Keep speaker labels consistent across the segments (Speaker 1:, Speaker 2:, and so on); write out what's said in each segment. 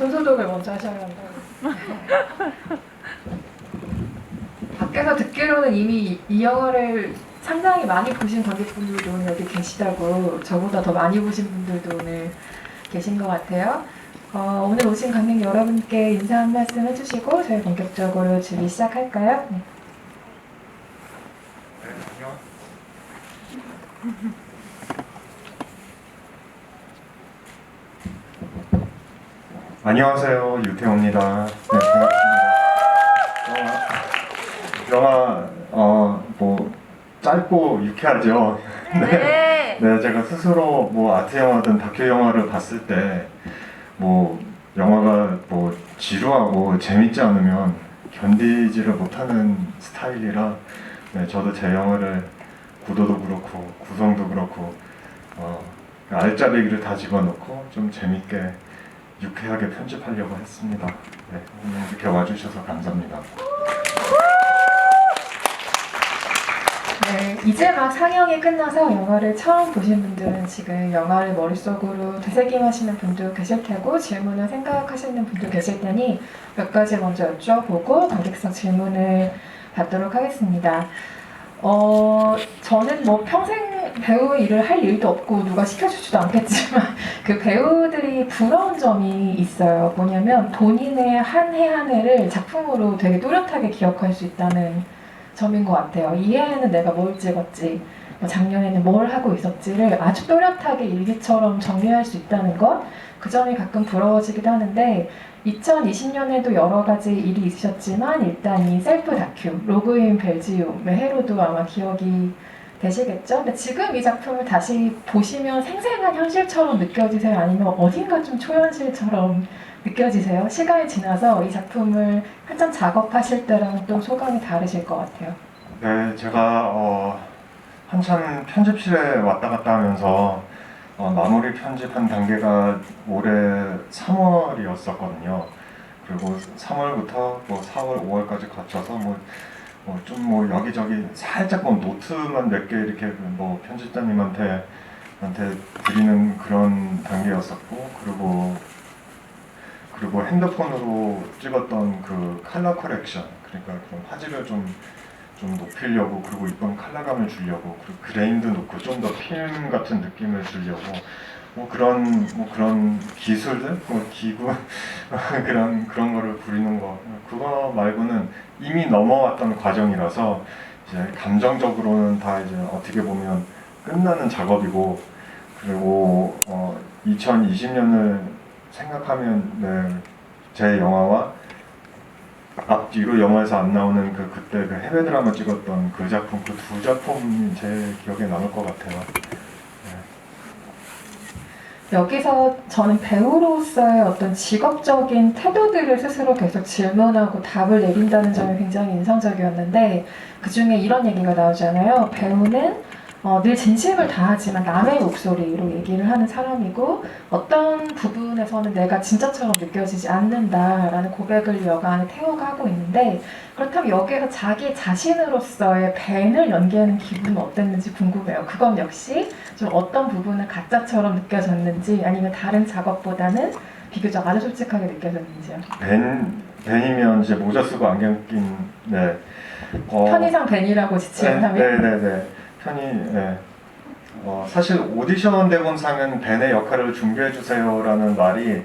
Speaker 1: 손소독을 먼저 하셔야 한다고. 밖에서 듣기로는 이미 이 영화를 상당히 많이 보신 관객분들도 오늘 여기 계시다고, 저보다 더 많이 보신 분들도 오늘 계신 것 같아요. 오늘 오신 관객 여러분께 인사 한 말씀 해주시고 저희 본격적으로 준비 시작할까요? 네.
Speaker 2: 안녕하세요, 유태호입니다. 네, 반갑습니다. 영화 뭐 짧고 유쾌하죠. 네. 네, 제가 스스로 뭐 아트 영화든 다큐 영화를 봤을 때 뭐 영화가 뭐 지루하고 재밌지 않으면 견디지를 못하는 스타일이라, 네, 저도 제 영화를 구도도 그렇고 구성도 그렇고 알짜배기를 다 집어넣고 좀 재밌게 유쾌하게 편집하려고 했습니다. 네, 오늘 이렇게 와주셔서 감사합니다.
Speaker 1: 네, 이제 막 상영이 끝나서 영화를 처음 보신 분들은 지금 영화를 머릿속으로 되새김하시는 분도 계실 테고 질문을 생각하시는 분도 계실 테니 몇 가지 먼저 여쭤보고 관객석 질문을 받도록 하겠습니다. 저는 뭐 평생 배우 일을 할 일도 없고 누가 시켜주지도 않겠지만 그 배우들이 부러운 점이 있어요. 뭐냐면 본인의 한 해 한 해를 작품으로 되게 또렷하게 기억할 수 있다는 점인 것 같아요. 이 해에는 내가 뭘 찍었지, 뭐 작년에는 뭘 하고 있었지를 아주 또렷하게 일기처럼 정리할 수 있다는 것, 그 점이 가끔 부러워지기도 하는데 2020년에도 여러 가지 일이 있으셨지만 일단 이 셀프 다큐 로그인 벨지움의 해로도 아마 기억이 되시겠죠? 근데 지금 이 작품을 다시 보시면 생생한 현실처럼 느껴지세요? 아니면 어딘가 좀 초현실처럼 느껴지세요? 시간이 지나서 이 작품을 한참 작업하실 때랑 또 소감이 다르실 것 같아요.
Speaker 2: 네, 제가 한참 편집실에 왔다 갔다 하면서 마무리 편집한 단계가 올해 3월이었었거든요. 그리고 3월부터 뭐 4월, 5월까지 거쳐서 좀 여기저기 살짝 노트만 몇 개 이렇게 뭐 편집자님한테 드리는 그런 단계였었고, 그리고 핸드폰으로 찍었던 그 컬러 커렉션, 그러니까 그런 화질을 좀 높이려고, 그리고 이쁜 컬러감을 주려고, 그리고 그레인도 넣고 좀 더 필름 같은 느낌을 주려고 그런 기술들, 기구 그런 거를 부리는 거, 그거 말고는 이미 넘어왔던 과정이라서 이제 감정적으로는 다 이제 어떻게 보면 끝나는 작업이고, 그리고 2020년을 생각하면, 네, 제 영화와 앞뒤로 영화에서 안 나오는 그때 그 해외 드라마 찍었던 그 작품, 그 두 작품이 제 기억에 남을 것 같아요. 네.
Speaker 1: 여기서 저는 배우로서의 어떤 직업적인 태도들을 스스로 계속 질문하고 답을 내린다는 점이 굉장히 인상적이었는데, 그 중에 이런 얘기가 나오잖아요. 배우는 늘 진심을 다하지만 남의 목소리로 얘기를 하는 사람이고, 어떤 부분에서는 내가 진짜처럼 느껴지지 않는다라는 고백을 여가 안에 태호가 하고 있는데, 그렇다면 여기에서 자기 자신으로서의 벤을 연기하는 기분은 어땠는지 궁금해요. 그건 역시 좀 어떤 부분은 가짜처럼 느껴졌는지, 아니면 다른 작업보다는 비교적 아주 솔직하게 느껴졌는지요.
Speaker 2: 벤이면 이제 모자 쓰고 안경 낀, 네.
Speaker 1: 편의상 벤이라고 지칭을 하면.
Speaker 2: 네네네. 네. 사실 오디션 대본상은 벤의 역할을 준비해주세요라는 말이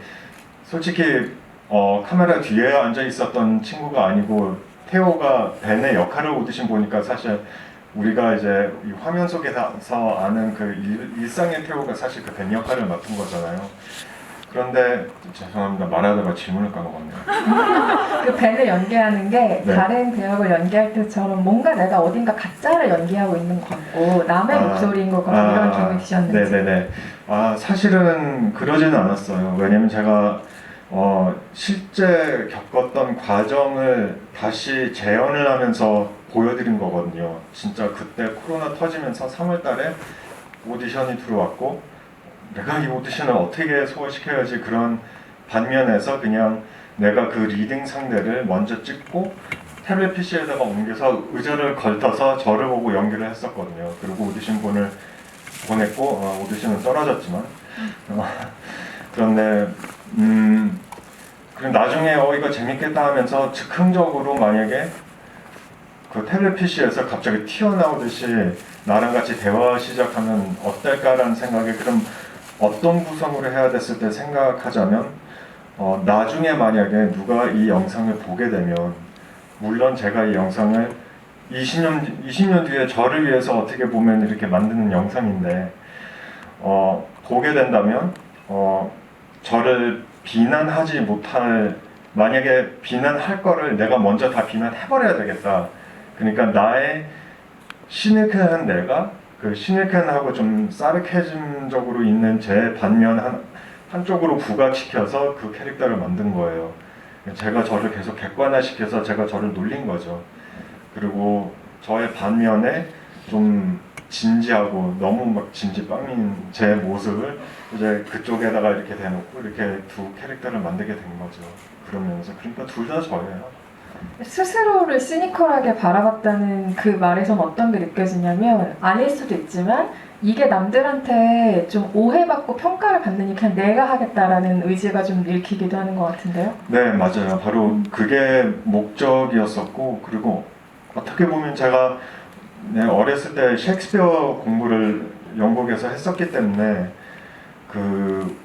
Speaker 2: 솔직히 카메라 뒤에 앉아 있었던 친구가 아니고, 태호가 벤의 역할을 오디션 보니까 사실 우리가 이제 이 화면 속에서 아는 그 일상의 태호가 사실 그 벤 역할을 맡은 거잖아요. 그런데 죄송합니다, 말하다가 질문을 까먹었네요.
Speaker 1: 그 벤을 연기하는 게,
Speaker 2: 네.
Speaker 1: 다른 배역을 연기할 때처럼 뭔가 내가 어딘가 가짜를 연기하고 있는 것 같고 남의 목소리인 것 같고 이런 기분이 드셨는지.
Speaker 2: 네네네. 사실은 그러지는 않았어요. 왜냐면 제가 실제 겪었던 과정을 다시 재현을 하면서 보여드린 거거든요. 진짜 그때 코로나 터지면서 3월 달에 오디션이 들어왔고, 내가 이 오디션을 어떻게 소화시켜야지, 그런 반면에서 그냥 내가 그 리딩 상대를 먼저 찍고 태블릿 PC에다가 옮겨서 의자를 걸터서 저를 보고 연기를 했었거든요. 그리고 오디션본을 보냈고, 오디션은 떨어졌지만, 그런데 그리고 나중에 이거 재밌겠다 하면서 즉흥적으로 만약에 그 텔레피시에서 갑자기 튀어나오듯이 나랑 같이 대화 시작하면 어떨까라는 생각에 그럼 어떤 구성으로 해야 됐을 때 생각하자면 나중에 만약에 누가 이 영상을 보게 되면 물론 제가 이 영상을 20년 뒤에 저를 위해서 어떻게 보면 이렇게 만드는 영상인데 보게 된다면 저를 비난하지 못할 만약에 비난할 거를 내가 먼저 다 비난해버려야 되겠다. 그러니까 나의 시니컬한 내가 그 시니컬하고 좀 사르케즘적으로 있는 제 반면 한쪽으로 부각시켜서 그 캐릭터를 만든 거예요. 제가 저를 계속 객관화시켜서 제가 저를 놀린 거죠. 그리고 저의 반면에 좀 진지하고 너무 막 진지빵인 제 모습을 이제 그쪽에다가 이렇게 대놓고 이렇게 두 캐릭터를 만들게 된 거죠. 그러면서 그러니까 둘 다 저예요.
Speaker 1: 스스로를 시니컬하게 바라봤다는 그 말에선 어떤 게 느껴지냐면 아닐 수도 있지만 이게 남들한테 좀 오해받고 평가를 받느니 그냥 내가 하겠다라는 의지가 좀 읽히기도 하는 것 같은데요.
Speaker 2: 네, 맞아요. 바로 그게 목적이었었고 그리고 어떻게 보면 제가 어렸을 때 셰익스피어 공부를 영국에서 했었기 때문에 그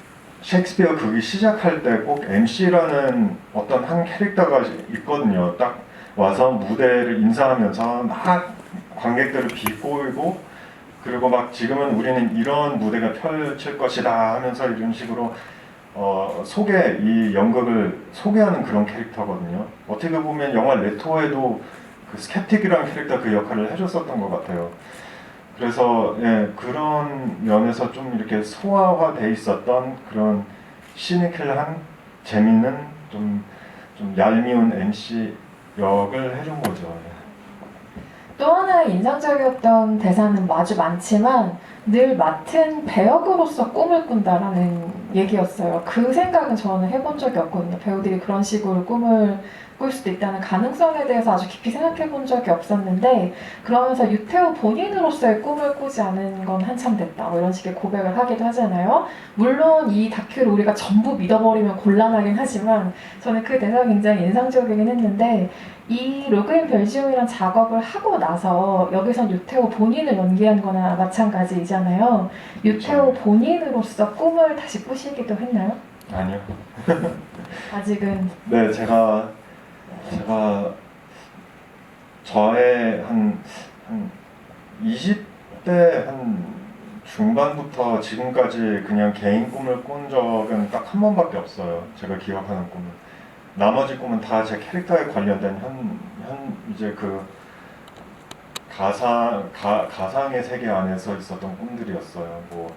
Speaker 2: 셰익스피어 극이 시작할 때 꼭 MC라는 어떤 한 캐릭터가 있거든요. 딱 와서 무대를 인사하면서 막 관객들을 비꼬고 그리고 막 지금은 우리는 이런 무대가 펼칠 것이다 하면서 이런 식으로 이 연극을 소개하는 그런 캐릭터거든요. 어떻게 보면 영화 레토에도 그 스캡틱이라는 캐릭터 그 역할을 해줬었던 것 같아요. 그래서 그런 면에서 좀 이렇게 소화돼 있었던 그런 시니컬한 재미있는 좀 얄미운 MC 역을 해준 거죠.
Speaker 1: 또 하나의 인상적이었던 대사는 아주 많지만 늘 맡은 배역으로서 꿈을 꾼다라는 얘기였어요. 그 생각은 저는 해본 적이 없거든요. 배우들이 그런 식으로 꿈을 꿀 수도 있다는 가능성에 대해서 아주 깊이 생각해 본 적이 없었는데 그러면서 유태우 본인으로서의 꿈을 꾸지 않은 건 한참 됐다 뭐 이런 식의 고백을 하기도 하잖아요. 물론 이 다큐를 우리가 전부 믿어버리면 곤란하긴 하지만 저는 그 대사가 굉장히 인상적이긴 했는데 이 로그인 벨지움이란 작업을 하고 나서 여기선 유태우 본인을 연기한 거나 마찬가지이잖아요. 유태우 본인으로서 꿈을 다시 꾸시기도 했나요?
Speaker 2: 아니요.
Speaker 1: 아직은.
Speaker 2: 네, 제가 저의 한 20대 한 중반부터 지금까지 그냥 개인 꿈을 꾼 적은 딱 한 번밖에 없어요. 제가 기억하는 꿈은. 나머지 꿈은 다 제 캐릭터에 관련된 이제 그 가상의 세계 안에서 있었던 꿈들이었어요. 뭐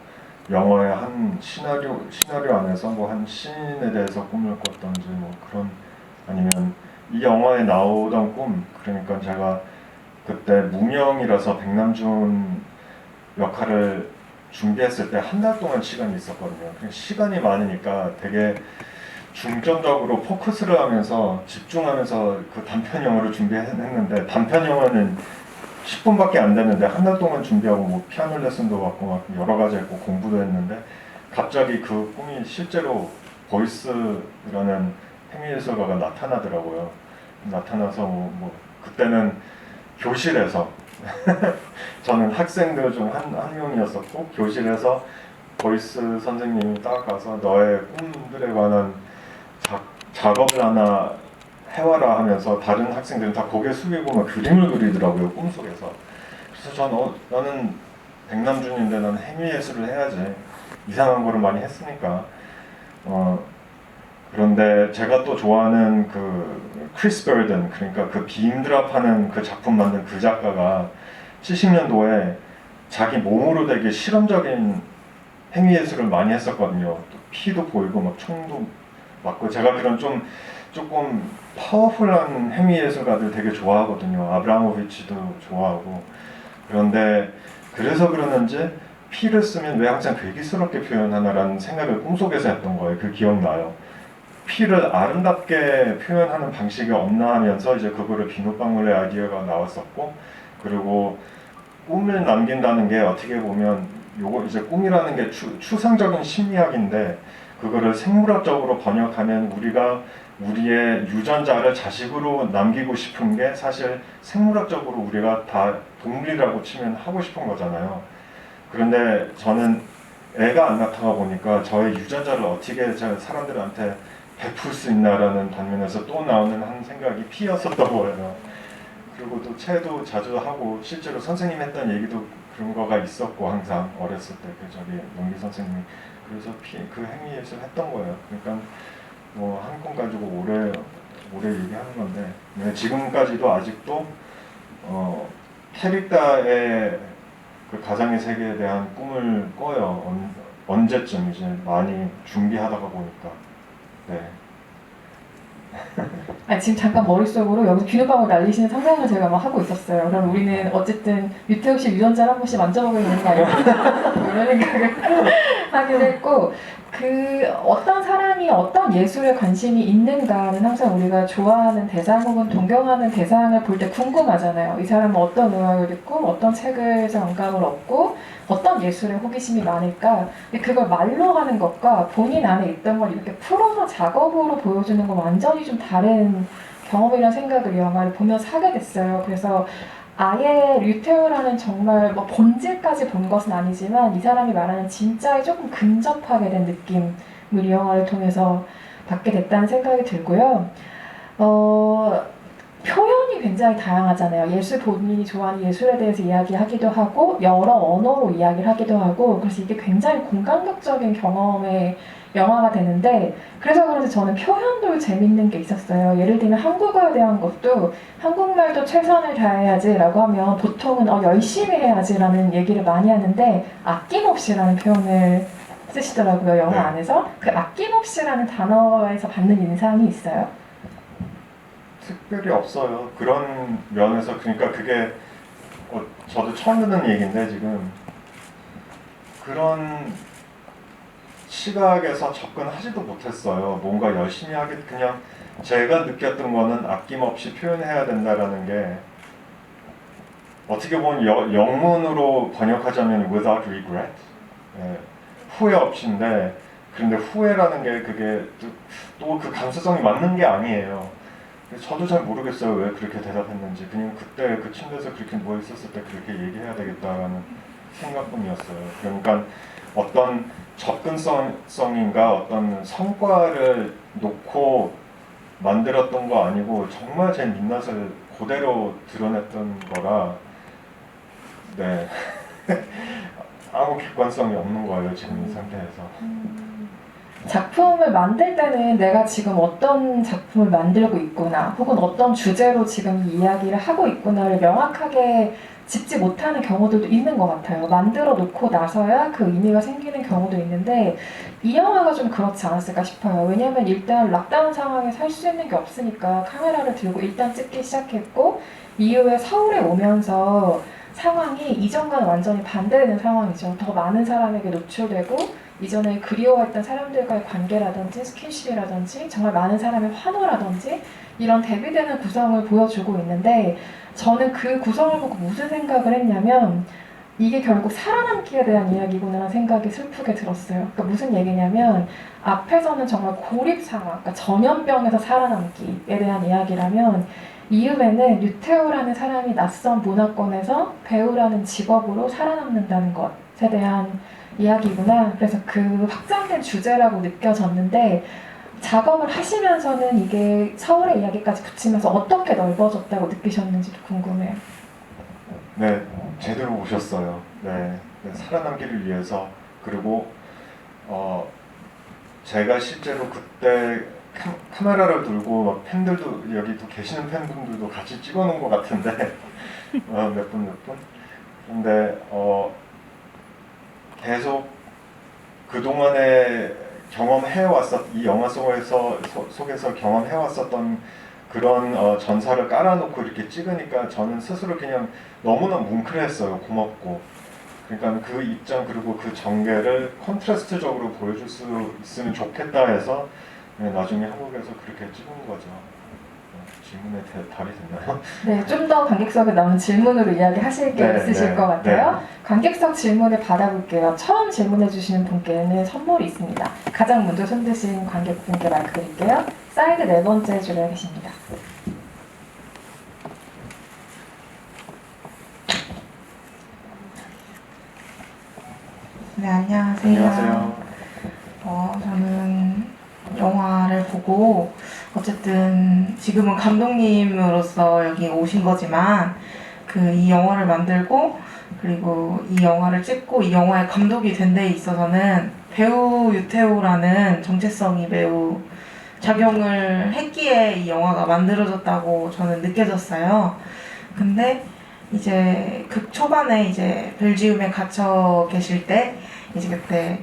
Speaker 2: 영화의 한 시나리오 안에서 뭐 한 씬에 대해서 꿈을 꿨던지 뭐 그런 아니면 이 영화에 나오던 꿈 그러니까 제가 그때 무명이라서 백남준 역할을 준비했을 때 한 달 동안 시간이 있었거든요. 시간이 많으니까 되게 중점적으로 포커스를 하면서 집중하면서 그 단편 영화를 준비했는데 단편 영화는 10분밖에 안 되는데 한 달 동안 준비하고 뭐 피아노 레슨도 받고 막 여러 가지 했고 공부도 했는데 갑자기 그 꿈이 실제로 보이스라는 행위예술가가 나타나더라고요. 나타나서 뭐 그때는 교실에서 저는 학생들 중 한 명이었었고 교실에서 보이스 선생님이 딱 가서 너의 꿈들에 관한 작업을 하나 해와라 하면서 다른 학생들은 다 고개 숙이고 막 그림을 그리더라고요. 꿈속에서. 그래서 나는 백남준인데 나는 행위예술을 해야지. 이상한 거를 많이 했으니까. 그런데 제가 또 좋아하는 그 크리스 버든 그러니까 그 빔드랍하는 그 작품 만든 그 작가가 70년도에 자기 몸으로 되게 실험적인 행위예술을 많이 했었거든요. 또 피도 보이고 막 총도 맞고 제가 그런 조금 파워풀한 행위예술가들 되게 좋아하거든요. 아브라모비치도 좋아하고 그런데 그래서 그러는지 피를 쓰면 왜 항상 괴기스럽게 표현하나라는 생각을 꿈속에서 했던 거예요. 그 기억나요. 피를 아름답게 표현하는 방식이 없나 하면서 이제 그거를 비눗방울의 아이디어가 나왔었고 그리고 꿈을 남긴다는 게 어떻게 보면 요거 이제 꿈이라는 게 추상적인 심리학인데 그거를 생물학적으로 번역하면 우리가 우리의 유전자를 자식으로 남기고 싶은 게 사실 생물학적으로 우리가 다 동물이라고 치면 하고 싶은 거잖아요. 그런데 저는 애가 안 낳다가 보니까 저의 유전자를 어떻게 사람들한테 베풀 수 있나라는 반면에서 또 나오는 한 생각이 피었었던 거예요. 그리고 또 체도 자주 하고 실제로 선생님 했던 얘기도 그런 거가 있었고 항상 어렸을 때 그 저기 농기 선생님이 그래서 그 행위에서 했던 거예요. 그러니까 뭐 한 건 가지고 오래 얘기하는 건데 지금까지도 아직도 캐릭터의 그 가상의 세계에 대한 꿈을 꿔요. 언제쯤 이제 많이 준비하다가 보니까. 네.
Speaker 1: 아니, 지금 잠깐 머릿속으로 여기서 비누방울 날리시는 상상을 제가 막 하고 있었어요. 그럼 우리는 어쨌든 유태욱 씨 유전자를 한 번씩 만져보게 되는 거 아니야? 이런 생각을 하기도 했고, 그 어떤 사람이 어떤 예술에 관심이 있는가는 항상 우리가 좋아하는 대상 혹은 동경하는 대상을 볼 때 궁금하잖아요. 이 사람은 어떤 음악을 듣고 어떤 책에서 영감을 얻고 어떤 예술에 호기심이 많을까. 근데 그걸 말로 하는 것과 본인 안에 있던 걸 이렇게 풀어서 작업으로 보여주는 건 완전히 좀 다른 경험이라는 생각을 이 영화를 보면서 하게 됐어요. 그래서 아예 류태우라는 정말 뭐 본질까지 본 것은 아니지만 이 사람이 말하는 진짜에 조금 근접하게 된 느낌을 이 영화를 통해서 받게 됐다는 생각이 들고요. 표현이 굉장히 다양하잖아요. 예술 본인이 좋아하는 예술에 대해서 이야기하기도 하고 여러 언어로 이야기를 하기도 하고 그래서 이게 굉장히 공감각적인 경험의 영화가 되는데 그래서 그런지 저는 표현도 재밌는 게 있었어요. 예를 들면 한국어에 대한 것도 한국말도 최선을 다해야지라고 하면 보통은 열심히 해야지라는 얘기를 많이 하는데 아낌없이라는 표현을 쓰시더라고요. 영화
Speaker 2: 네.
Speaker 1: 안에서. 그 아낌없이라는 단어에서 받는 인상이 있어요.
Speaker 2: 특별히 없어요. 그런 면에서 그러니까 그게 저도 처음 듣는 얘기인데 지금 그런 시각에서 접근하지도 못했어요. 뭔가 열심히 하게 그냥 제가 느꼈던 거는 아낌없이 표현해야 된다라는 게 어떻게 보면 영문으로 번역하자면 without regret, 예, 후회 없이인데 그런데 후회라는 게 그게 또 그 감수성이 맞는 게 아니에요. 저도 잘 모르겠어요 왜 그렇게 대답했는지. 그냥 그때 그 침대에서 그렇게 누워 있었을 때 그렇게 얘기해야 되겠다라는 생각뿐이었어요. 그러니까 어떤 접근성인가 어떤 성과를 놓고 만들었던 거 아니고 정말 제 민낯을 그대로 드러냈던 거라 네 아무 객관성이 없는 거예요 지금 이 상태에서.
Speaker 1: 작품을 만들 때는 내가 지금 어떤 작품을 만들고 있구나 혹은 어떤 주제로 지금 이 이야기를 하고 있구나를 명확하게 짚지 못하는 경우들도 있는 것 같아요. 만들어 놓고 나서야 그 의미가 생기는 경우도 있는데 이 영화가 좀 그렇지 않았을까 싶어요. 왜냐하면 일단 락다운 상황에서 할 수 있는 게 없으니까 카메라를 들고 일단 찍기 시작했고 이후에 서울에 오면서 상황이 이전과는 완전히 반대되는 상황이죠. 더 많은 사람에게 노출되고 이전에 그리워했던 사람들과의 관계라든지 스킨십이라든지 정말 많은 사람의 환호라든지 이런 대비되는 구성을 보여주고 있는데 저는 그 구성을 보고 무슨 생각을 했냐면 이게 결국 살아남기에 대한 이야기구나 생각이 슬프게 들었어요. 그러니까 무슨 얘기냐면 앞에서는 정말 고립 상황, 그러니까 전염병에서 살아남기에 대한 이야기라면 이음에는 류태우라는 사람이 낯선 문화권에서 배우라는 직업으로 살아남는다는 것에 대한 이야기구나. 그래서 그 확장된 주제라고 느껴졌는데 작업을 하시면서는 이게 서울의 이야기까지 붙이면서 어떻게 넓어졌다고 느끼셨는지도 궁금해요.
Speaker 2: 네, 제대로 오셨어요. 네, 살아남기를 위해서. 그리고 제가 실제로 그때 카메라를 들고 막 팬들도 여기 또 계시는 팬분들도 같이 찍어놓은 것 같은데 몇 분. 근데 계속 그동안에 이 영화 속에서 경험해왔었던 그런 전사를 깔아놓고 이렇게 찍으니까 저는 스스로 그냥 너무나 뭉클했어요. 고맙고. 그러니까 그 입장 그리고 그 전개를 콘트라스트적으로 보여줄 수 있으면 좋겠다 해서 나중에 한국에서 그렇게 찍은 거죠. 질문에 답이 됐나요?
Speaker 1: 네, 좀 더 관객석에 나오는 질문으로 이야기하실 게
Speaker 2: 네,
Speaker 1: 있으실
Speaker 2: 네,
Speaker 1: 것 같아요. 관객석 질문을 받아볼게요. 처음 질문해 주시는 분께는 선물이 있습니다. 가장 먼저 손 드신 관객분께 마이크 드릴게요. 사이드 네 번째 줄에 계십니다.
Speaker 3: 네, 안녕하세요.
Speaker 2: 안녕하세요.
Speaker 3: 저는 영화를 보고 어쨌든 지금은 감독님으로서 여기 오신 거지만 이 영화를 만들고 그리고 이 영화를 찍고 이 영화의 감독이 된 데 있어서는 배우 유태호라는 정체성이 매우 작용을 했기에 이 영화가 만들어졌다고 저는 느껴졌어요. 근데 이제 극 초반에 이제 벨지움에 갇혀 계실 때 이제 그때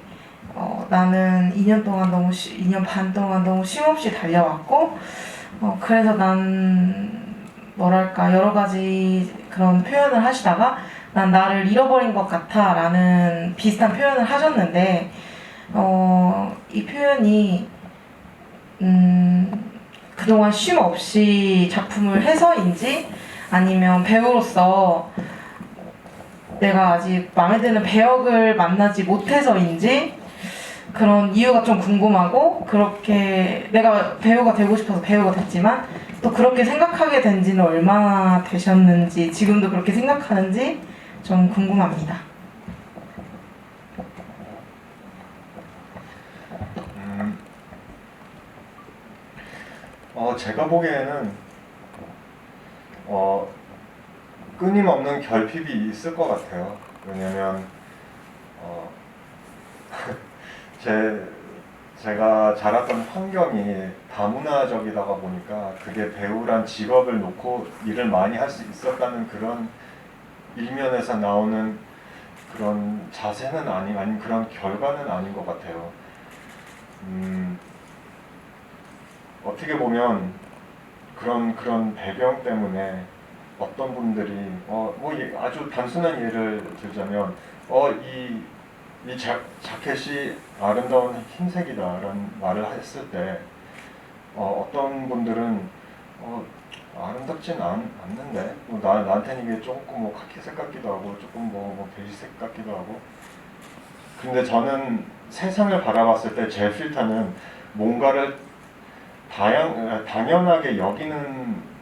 Speaker 3: 나는 2년 동안 2년 반 동안 너무 쉼없이 달려왔고 그래서 난 뭐랄까 여러 가지 그런 표현을 하시다가 난 나를 잃어버린 것 같아 라는 비슷한 표현을 하셨는데 이 표현이 그동안 쉼 없이 작품을 해서인지 아니면 배우로서 내가 아직 마음에 드는 배역을 만나지 못해서인지 그런 이유가 좀 궁금하고 그렇게 내가 배우가 되고 싶어서 배우가 됐지만 또 그렇게 생각하게 된 지는 얼마나 되셨는지 지금도 그렇게 생각하는지 좀 궁금합니다.
Speaker 2: 제가 보기에는 끊임없는 결핍이 있을 것 같아요. 왜냐면 제가 자랐던 환경이 다문화적이다가 보니까 그게 배우란 직업을 놓고 일을 많이 할 수 있었다는 그런 일면에서 나오는 그런 자세는 아닌 그런 결과는 아닌 것 같아요. 어떻게 보면 그런 배경 때문에 어떤 분들이 아주 단순한 예를 들자면 이 자켓이 아름다운 흰색이다라는 말을 했을 때 어떤 분들은 아름답진 않는데 나한테는 이게 조금 카키색 같기도 하고 조금 베이지색 같기도 하고 근데 저는 세상을 바라봤을 때 제 필터는 뭔가를 당연하게 여기는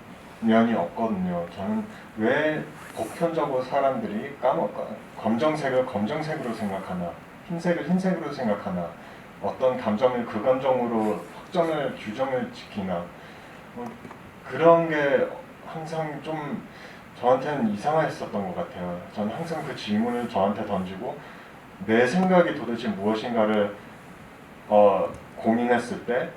Speaker 2: 면이 없거든요. 저는 왜 보편적으로 사람들이 검정색을 검정색으로 생각하나, 흰색을 흰색으로 생각하나, 어떤 감정을 그 감정으로 규정을 지키나, 그런 게 항상 좀 저한테는 이상했었던 것 같아요. 저는 항상 그 질문을 저한테 던지고 내 생각이 도대체 무엇인가를 고민했을 때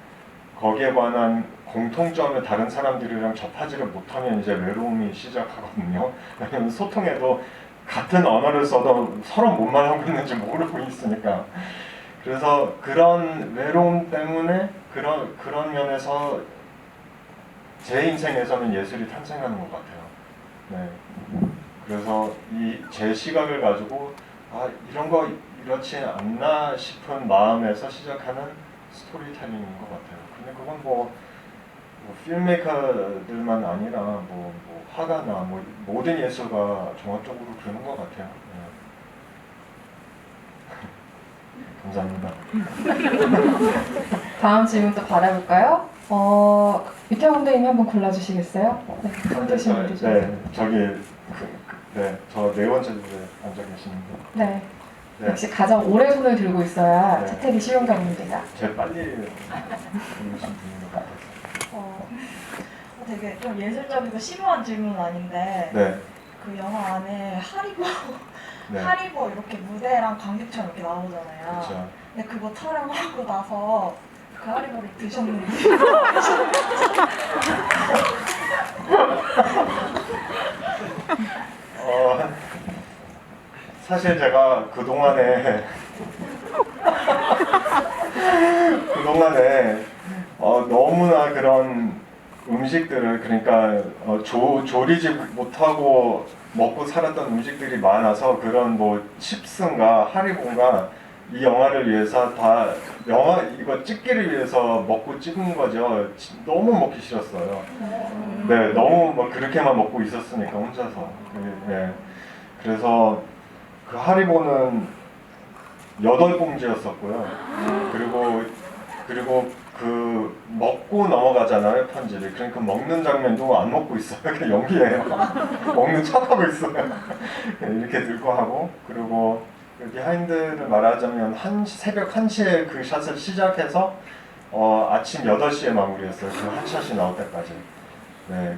Speaker 2: 거기에 관한 공통점을 다른 사람들이랑 접하지를 못하면 이제 외로움이 시작하거든요. 왜냐면 소통에도 같은 언어를 써도 서로 뭔 말하고 있는지 모르고 있으니까. 그래서 그런 외로움 때문에 그런 면에서 제 인생에서는 예술이 탄생하는 것 같아요. 네. 그래서 제 시각을 가지고 이런 거 이렇지 않나 싶은 마음에서 시작하는 스토리텔링인 것 같아요. 근데 그건 필메이커들만 아니라 화가나 모든 예술가 종합적으로 그러는 것 같아요. 네. 감사합니다.
Speaker 1: 다음 질문도 받아볼까요? 유태호 감독님이 한번 골라주시겠어요? 네, 손 드신 분들 중에서.
Speaker 2: 네, 저 네 번째 줄에 앉아 계시는데.
Speaker 1: 네.
Speaker 2: 네.
Speaker 1: 역시 가장 오래 손을 들고 있어야
Speaker 2: 네.
Speaker 1: 채택이 쉬운 겁니다.
Speaker 2: 제일 빨리 보내신 분인 것 같아요.
Speaker 4: 되게 좀 예술적이고 심오한 질문은 아닌데
Speaker 2: 네.
Speaker 4: 그 영화 안에 하리보
Speaker 2: 네.
Speaker 4: 하리보 이렇게 무대랑 관객처럼 이렇게 나오잖아요.
Speaker 2: 그렇죠.
Speaker 4: 근데 그거 촬영하고 나서 그 하리보를 드셨는지
Speaker 2: 사실 제가 그동안에 너무나 그런 음식들을 그러니까 조리지 못하고 먹고 살았던 음식들이 많아서 그런 칩스인가 하리보인가 이 영화를 위해서 다 영화 이거 찍기를 위해서 먹고 찍은 거죠. 너무 먹기 싫었어요. 네, 너무 막 그렇게만 먹고 있었으니까 혼자서. 예. 그래서 그 하리보는 8봉지였었고요. 그리고 그 먹고 넘어가잖아요, 편지를. 그러니까 먹는 장면도 안 먹고 있어요. 그냥 연기예요. 먹는 척하고 있어요. 이렇게 들고 하고, 그리고 비하인드를 말하자면 새벽 1시에 그 샷을 시작해서 아침 8시에 마무리했어요. 그 한 샷이 나올 때까지. 네,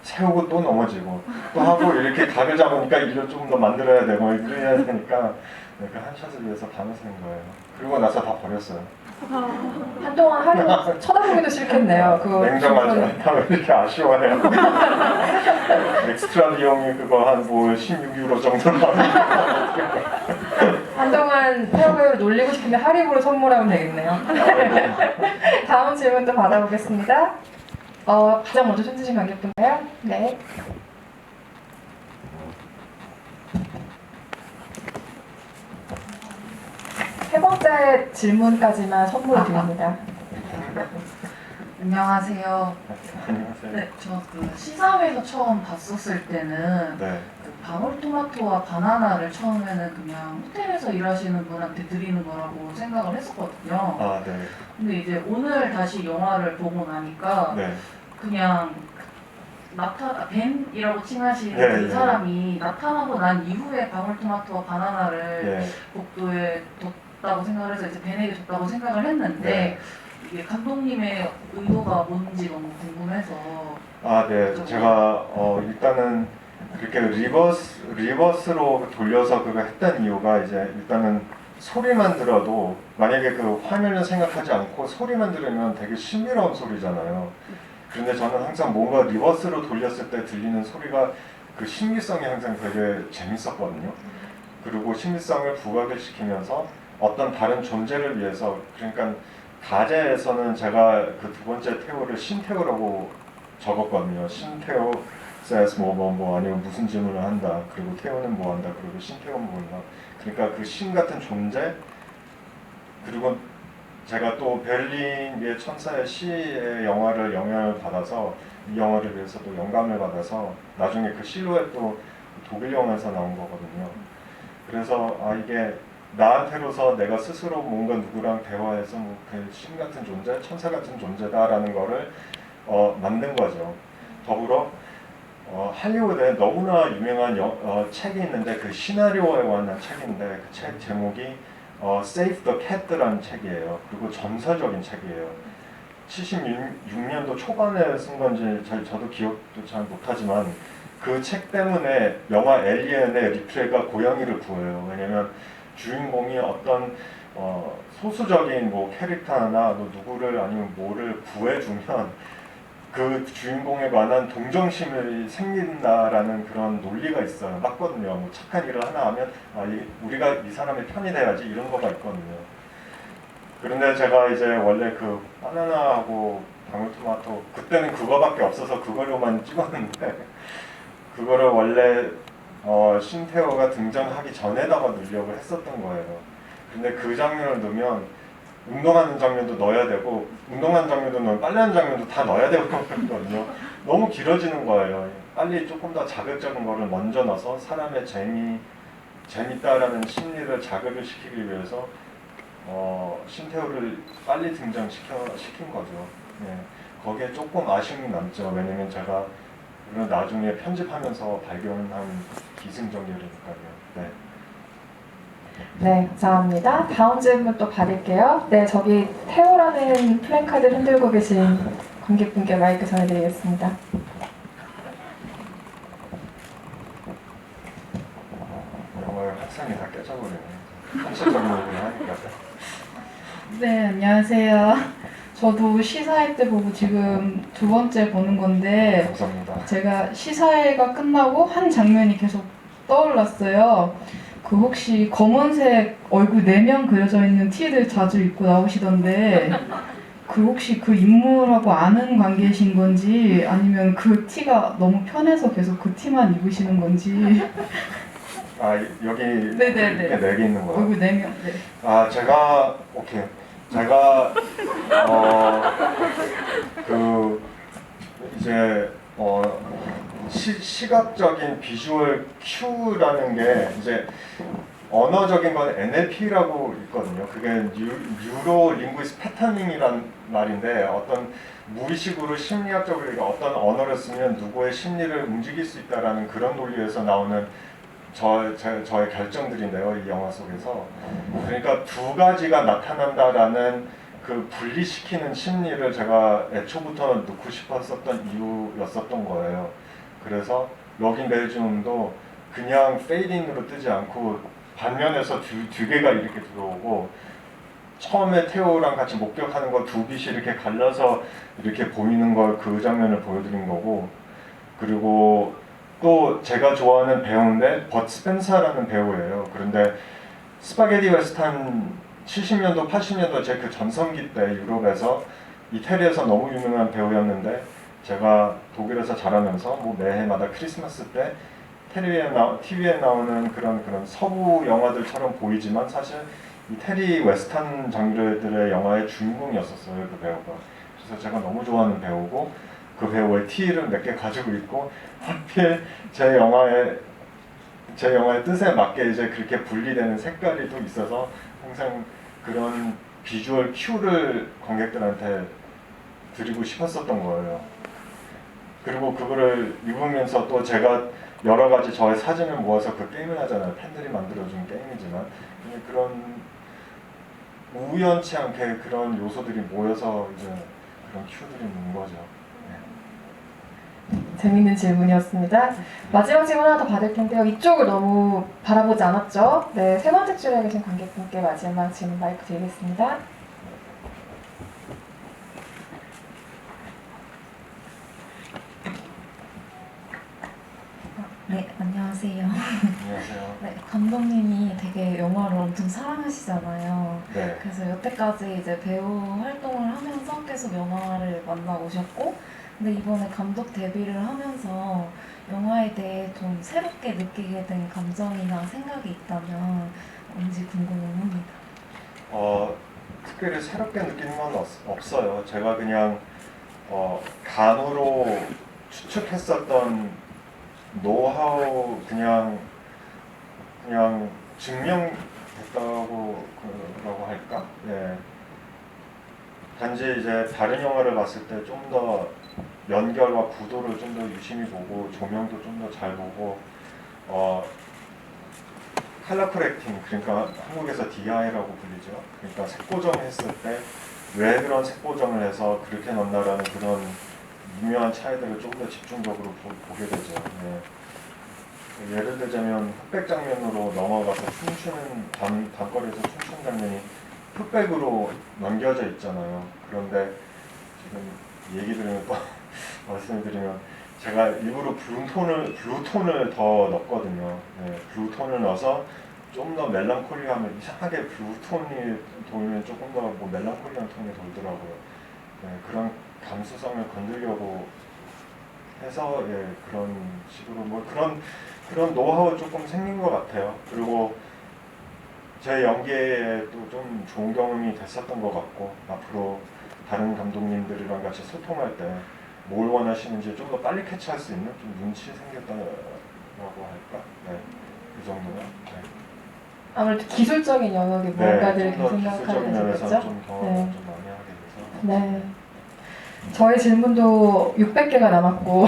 Speaker 2: 세우고 또 넘어지고 또 하고 이렇게 각을 잡으니까 이걸 조금 더 만들어야 되고 이래야 되니까 네, 그 한 샷을 위해서 밤을 새는 거예요. 그리고 나서 다 버렸어요.
Speaker 1: 한동안 하루 쳐다보기도 싫겠네요.
Speaker 2: 냉정하지 않다고 이렇게 아쉬워해요. 엑스트라 비용이 그거 한 뭐 16유로 정도
Speaker 1: 한동안 태호배우를 놀리고 싶은데 하리보를 선물하면 되겠네요. 다음 질문도 받아보겠습니다. 가장 먼저 손 드신 관객분가요? 네. 세 번째 질문까지만 선물을 드립니다.
Speaker 5: 안녕하세요.
Speaker 2: 안녕하세요.
Speaker 5: 네, 저 그 시사회에서 처음 봤었을 때는
Speaker 2: 네.
Speaker 5: 그 방울토마토와 바나나를 처음에는 그냥 호텔에서 일하시는 분한테 드리는 거라고 생각을 했었거든요.
Speaker 2: 아, 네.
Speaker 5: 근데 이제 오늘 다시 영화를 보고 나니까
Speaker 2: 네.
Speaker 5: 그냥 벤이라고 칭하시는
Speaker 2: 네,
Speaker 5: 그
Speaker 2: 네.
Speaker 5: 사람이 나타나고 난 이후에 방울토마토와 바나나를
Speaker 2: 네.
Speaker 5: 복도에 뒀다고 생각을 해서 이제 벤에게 줬다고 생각을 했는데
Speaker 2: 네.
Speaker 5: 이게 감독님의 의도가 뭔지 너무 궁금해서.
Speaker 2: 아, 네. 제가 일단은 그렇게 리버스로 돌려서 그거 했던 이유가 이제 일단은 소리만 들어도 만약에 그 화면을 생각하지 않고 소리만 들으면 되게 신비로운 소리잖아요. 그런데 저는 항상 뭔가 리버스로 돌렸을 때 들리는 소리가 그 신비성이 항상 되게 재밌었거든요. 그리고 신비성을 부각을 시키면서 어떤 다른 존재를 위해서, 그러니까 가제에서는 제가 그 두 번째 태호를 신태호라고 적었거든요. 신태호 says 뭐 아니면 무슨 질문을 한다. 그리고 태호는 뭐 한다. 그리고 신태호는 뭐 한다. 그러니까 그 신 같은 존재. 그리고 제가 또 베를린 위의 천사의 시의 영화를 영향을 받아서 이 영화를 위해서 또 영감을 받아서 나중에 그 실루엣도 독일 영화에서 나온 거거든요. 그래서 이게 나한테로서 내가 스스로 뭔가 누구랑 대화해서 뭐 그 신 같은 존재, 천사 같은 존재다라는 거를 만든 거죠. 더불어 할리우드에 너무나 유명한 책이 있는데 그 시나리오에 관한 책인데 그 책 제목이 Save the Cat라는 책이에요. 그리고 전설적인 책이에요. 76년도 초반에 쓴 건지 저도 기억도 잘 못하지만 그 책 때문에 영화 에리엔의 리플레이가 고양이를 구해요. 왜냐면 주인공이 어떤 소수적인 뭐 캐릭터나 뭐 누구를 아니면 뭐를 구해주면 그 주인공에 관한 동정심이 생긴다라는 그런 논리가 있어요. 맞거든요. 뭐 착한 일을 하나 하면 우리가 이 사람의 편이 돼야지 이런 거가 있거든요. 그런데 제가 이제 원래 그 바나나하고 방울토마토 그때는 그거밖에 없어서 그걸로만 찍었는데 그거를 원래 신태호가 등장하기 전에다가 넣으려고 했었던 거예요. 근데 그 장면을 넣으면 운동하는 장면도 넣어야 되고 운동하는 장면도 넣으면 빨래하는 장면도 다 넣어야 되고 그러거든요. 너무 길어지는 거예요. 빨리 조금 더 자극적인 거를 먼저 넣어서 사람의 재밌다라는 심리를 자극을 시키기 위해서 신태호를 빨리 시킨 거죠. 네. 거기에 조금 아쉬움이 남죠. 왜냐면 제가 나중에 편집하면서 발견한 기승전결이니까요. 네.
Speaker 1: 네, 감사합니다. 다음 질문 또 받을게요. 네, 저기 태호라는 플랜카드를 흔들고 계신 관객분께 마이크 전해드리겠습니다.
Speaker 2: 영화의 확산이 다 깨져버리네. 현실적인 얘기를 하니까.
Speaker 3: 네, 안녕하세요. 저도 시사회 때 보고 지금 두 번째 보는 건데
Speaker 2: 감사합니다.
Speaker 3: 제가 시사회가 끝나고 한 장면이 계속 떠올랐어요. 그 혹시 검은색 얼굴 4명 그려져 있는 티를 자주 입고 나오시던데 그 혹시 그 인물하고 아는 관계이신 건지 아니면 그 티가 너무 편해서 계속 그 티만 입으시는 건지
Speaker 2: 아 여기
Speaker 3: 네네네.
Speaker 2: 이렇게 4개 있는 거야.
Speaker 3: 얼굴 4명. 네.
Speaker 2: 아 제가 오케이 제가 그 이제 시각적인 비주얼 큐라는 게 이제 언어적인 건 NLP라고 있거든요. 그게 뉴로 링구이스트 패터닝이란 말인데 어떤 무의식으로 심리학적으로 어떤 언어를 쓰면 누구의 심리를 움직일 수 있다라는 그런 논리에서 나오는 저의 결정들인데요, 이 영화 속에서. 그러니까 두 가지가 나타난다라는 그 분리시키는 심리를 제가 애초부터 넣고 싶었었던 이유였었던 거예요. 그래서 럭인 벨지움도 그냥 페이드인으로 뜨지 않고 반면에서 두 개가 이렇게 들어오고 처음에 테오랑 같이 목격하는 거 두 빛이 이렇게 갈라서 이렇게 보이는 걸 그 장면을 보여드린 거고, 그리고 또 제가 좋아하는 배우인데 버 스펜서라는 배우예요. 그런데 스파게티 웨스턴 70년도 80년도 제 그 전성기 때 유럽에서 이태리에서 너무 유명한 배우였는데 제가 독일에서 자라면서 뭐 매해마다 크리스마스 때 TV에 나오는 그런 서부 영화들처럼 보이지만 사실 이태리 웨스턴 장르들의 영화의 주인공이었었어요, 그 배우가. 그래서 제가 너무 좋아하는 배우고 그 배우의 티를 몇 개 가지고 있고 하필 제 영화의 뜻에 맞게 이제 그렇게 분리되는 색깔이 또 있어서 항상 그런 비주얼 큐를 관객들한테 드리고 싶었었던 거예요. 그리고 그거를 입으면서 또 제가 여러 가지 저의 사진을 모아서 그 게임을 하잖아요. 팬들이 만들어준 게임이지만 그런 우연치 않게 그런 요소들이 모여서 이제 그런 큐들이 있는 거죠.
Speaker 1: 재밌는 질문이었습니다. 마지막 질문 하나 더 받을 텐데요. 이쪽을 너무 바라보지 않았죠? 네, 세 번째 줄에 계신 관객분께 마지막 질문 마이크 드리겠습니다.
Speaker 6: 네, 안녕하세요.
Speaker 2: 안녕하세요.
Speaker 6: 네, 감독님이 되게 영화를 엄청 사랑하시잖아요.
Speaker 2: 네.
Speaker 6: 그래서 여태까지 이제 배우 활동을 하면서 계속 영화를 만나오셨고, 근데 이번에 감독 데뷔를 하면서 영화에 대해 좀 새롭게 느끼게 된 감정이나 생각이 있다면 뭔지 궁금합니다.
Speaker 2: 특별히 새롭게 느끼는 건 없어요. 제가 그냥 감으로 추측했었던 노하우 그냥 증명됐다고 그러고 할까? 예. 단지 이제 다른 영화를 봤을 때 좀 더 연결과 구도를 좀 더 유심히 보고 조명도 좀 더 잘 보고 컬러 커렉팅, 그러니까 한국에서 DI라고 불리죠. 그러니까 색보정 했을 때 왜 그런 색보정을 해서 그렇게 넣나라는 그런 미묘한 차이들을 조금 더 집중적으로 보게 되죠. 네. 예를 들자면 흑백 장면으로 넘어가서 춤추는 밤거리에서 춤추는 장면이 흑백으로 넘겨져 있잖아요. 그런데 지금 얘기 들으면 또 말씀드리면 제가 일부러 블루톤을 더 넣었거든요. 네, 블루톤을 넣어서 좀 더 멜랑콜리하면 이상하게 블루톤이 돌면 조금 더 뭐 멜랑콜리한 톤이 돌더라고요. 네, 그런 감수성을 건드려고 해서 그런 식으로 뭐 그런 노하우 조금 생긴 것 같아요. 그리고 제 연기에 또 좀 좋은 경험이 됐었던 것 같고 앞으로 다른 감독님들이랑 같이 소통할 때 뭘 원하시는지 좀 더 빨리 캐치할 수 있는 좀 눈치 생겼다고 할까? 네, 그 정도는. 네.
Speaker 1: 아무래도 기술적인 영역이 뭔가들을
Speaker 2: 좀더
Speaker 1: 생각하게
Speaker 2: 기술적인 면에서
Speaker 1: 되겠죠?
Speaker 2: 좀 경험을
Speaker 1: 네.
Speaker 2: 좀 많이 하게 돼서.
Speaker 1: 네. 저의 질문도 600개가 남았고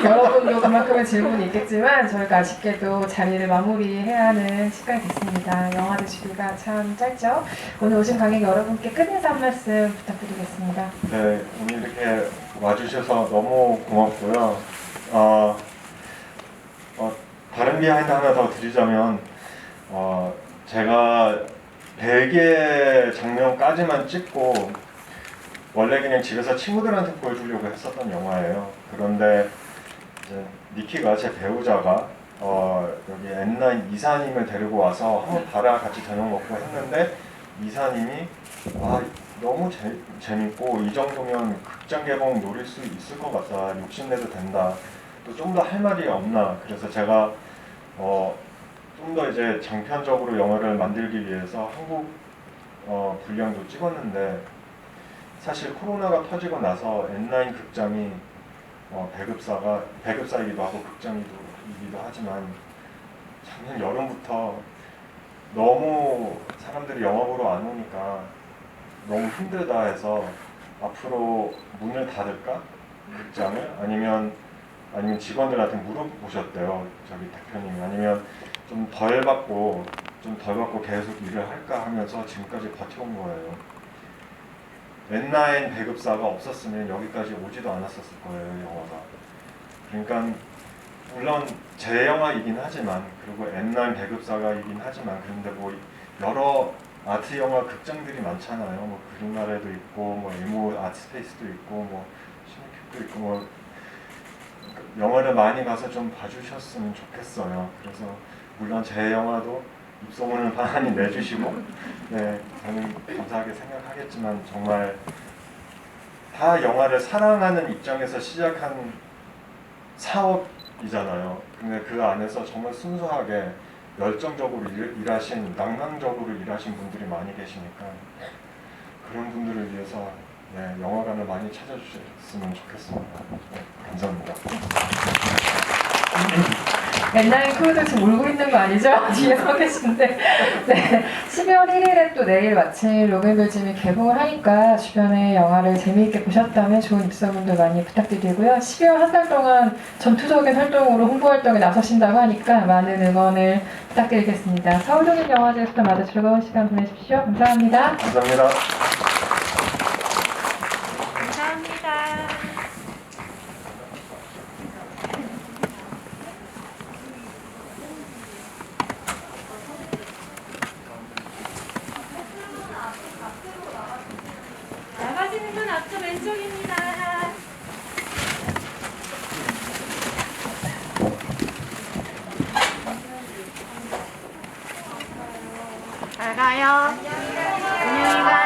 Speaker 1: 여러분도 그만큼의 질문이 있겠지만 저희가 아쉽게도 자리를 마무리해야 하는 시간이 됐습니다. 영화 드시기가 참 짧죠? 오늘 오신 관객 여러분께 끝인사 한 말씀 부탁드리겠습니다.
Speaker 2: 네, 오늘 이렇게 와주셔서 너무 고맙고요. 다른 비하인드 하나 더 드리자면 제가 100개 장면까지만 찍고 원래 그냥 집에서 친구들한테 보여주려고 했었던 영화예요. 그런데 이제 니키가 제 배우자가 여기 N9 이사님을 데리고 와서 한번 봐라 같이 저녁 먹고 했는데 이사님이 너무 재밌고 이 정도면 극장 개봉 노릴 수 있을 것 같다. 욕심내도 된다. 또 좀 더 할 말이 없나. 그래서 제가 좀 더 이제 장편적으로 영화를 만들기 위해서 한국 분량도 찍었는데 사실 코로나가 터지고 나서 N9 극장이 배급사이기도 하고 극장이기도 하지만 작년 여름부터 너무 사람들이 영화 보러 안 오니까 너무 힘들다 해서 앞으로 문을 닫을까? 극장을? 아니면 직원들한테 물어보셨대요. 저기 대표님이. 아니면 좀 덜 받고 계속 일을 할까 하면서 지금까지 버텨온 거예요. N9 배급사가 없었으면 여기까지 오지도 않았었을 거예요, 영화가. 그러니까 물론 제 영화이긴 하지만 그리고 N9 배급사가이긴 하지만 그런데 뭐 여러 아트 영화 극장들이 많잖아요. 뭐 그린마레도 있고 뭐 에모 아트스페이스도 있고 뭐 시네큐도 있고 뭐 영화를 많이 가서 좀 봐주셨으면 좋겠어요. 그래서 물론 제 영화도 입소문을 많이 내주시고 네, 저는 감사하게 생각하겠지만 정말 다 영화를 사랑하는 입장에서 시작한 사업이잖아요. 근데 그 안에서 정말 순수하게 열정적으로 일하신, 낭만적으로 일하신 분들이 많이 계시니까 그런 분들을 위해서 네, 영화관을 많이 찾아주셨으면 좋겠습니다. 네, 감사합니다.
Speaker 1: 옛날 크루들 지금 울고 있는 거 아니죠? 뒤에 서 계신데. 네. 12월 1일에 또 내일 마침 로그앤별짐이 개봉을 하니까 주변에 영화를 재미있게 보셨다면 좋은 입소문도 많이 부탁드리고요. 12월 한 달 동안 전투적인 활동으로 홍보 활동에 나서신다고 하니까 많은 응원을 부탁드리겠습니다. 서울독립영화제에서도 마저 즐거운 시간 보내십시오. 감사합니다.
Speaker 2: 감사합니다.
Speaker 7: 나가시는 분 앞쪽 왼쪽입니다. 잘 가요. 안녕히 가요.